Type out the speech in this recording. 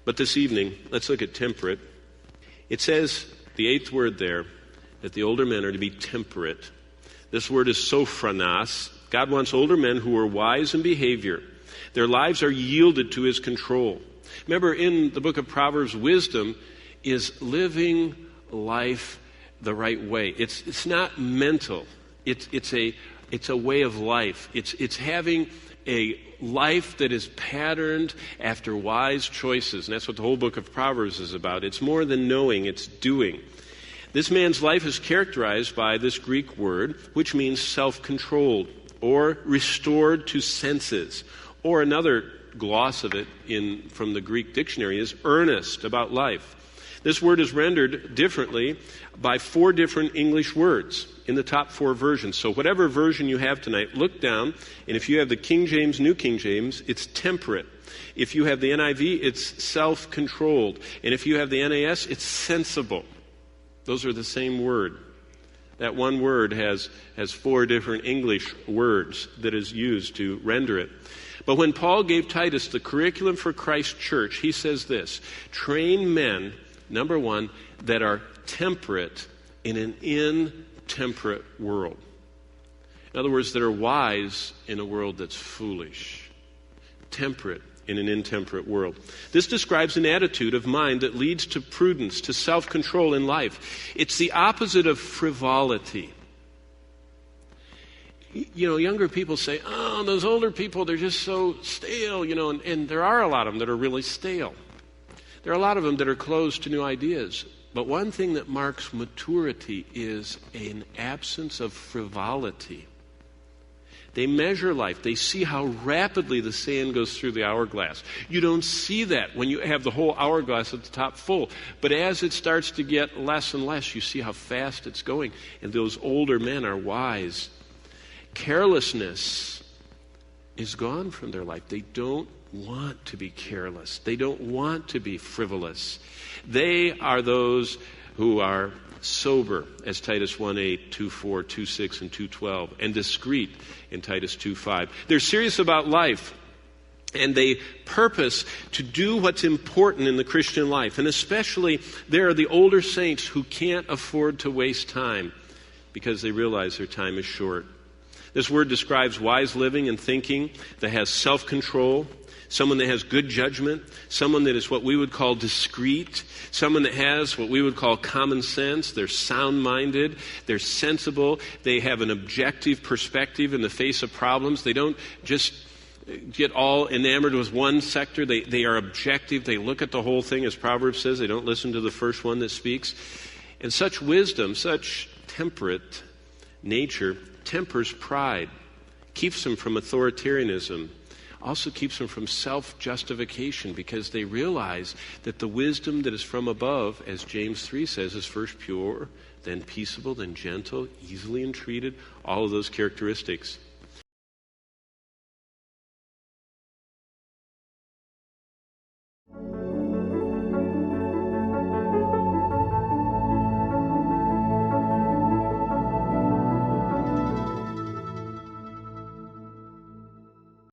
But this evening, let's look at temperate. It says, the 8th word there, that the older men are to be temperate. This word is sophronos. God wants older men who are wise in behavior. Their lives are yielded to his control. Remember, in the book of Proverbs, wisdom is living life the right way. It's not mental. It's a way of life. It's having a life that is patterned after wise choices. And that's what the whole book of Proverbs is about. It's more than knowing, it's doing. This man's life is characterized by this Greek word, which means self-controlled or restored to senses. Or another gloss of it from the Greek dictionary is earnest about life. This word is rendered differently by 4 different English words in the top 4 versions. So whatever version you have tonight, look down, and if you have the King James, New King James, it's temperate. If you have the NIV, it's self-controlled. And if you have the NAS, it's sensible. Those are the same word. That one word has 4 different English words that is used to render it. But when Paul gave Titus the curriculum for Christ's church, he says this: train men, number 1, that are temperate in an intemperate world. In other words, that are wise in a world that's foolish. Temperate in an intemperate world. This describes an attitude of mind that leads to prudence, to self-control in life. It's the opposite of frivolity. You know, younger people say, oh, those older people, they're just so stale, and there are a lot of them that are really stale. There are a lot of them that are closed to new ideas. But one thing that marks maturity is an absence of frivolity. They measure life. They see how rapidly the sand goes through the hourglass. You don't see that when you have the whole hourglass at the top full. But as it starts to get less and less, you see how fast it's going. And those older men are wise. Carelessness is gone from their life. They don't want to be careless. They don't want to be frivolous. They are those who are sober, as Titus 1:8, 2:4, 2:6, and 2:12, and discreet in Titus 2:5. They're serious about life, and they purpose to do what's important in the Christian life. And especially, there are the older saints who can't afford to waste time because they realize their time is short. This word describes wise living and thinking that has self-control, someone that has good judgment, someone that is what we would call discreet, someone that has what we would call common sense. They're sound-minded, they're sensible, they have an objective perspective in the face of problems. They don't just get all enamored with one sector. They are objective. They look at the whole thing, as Proverbs says. They don't listen to the first one that speaks. And such wisdom, such temperate nature, tempers pride, keeps them from authoritarianism, also keeps them from self-justification, because they realize that the wisdom that is from above, as James 3 says, is first pure, then peaceable, then gentle, easily entreated, all of those characteristics.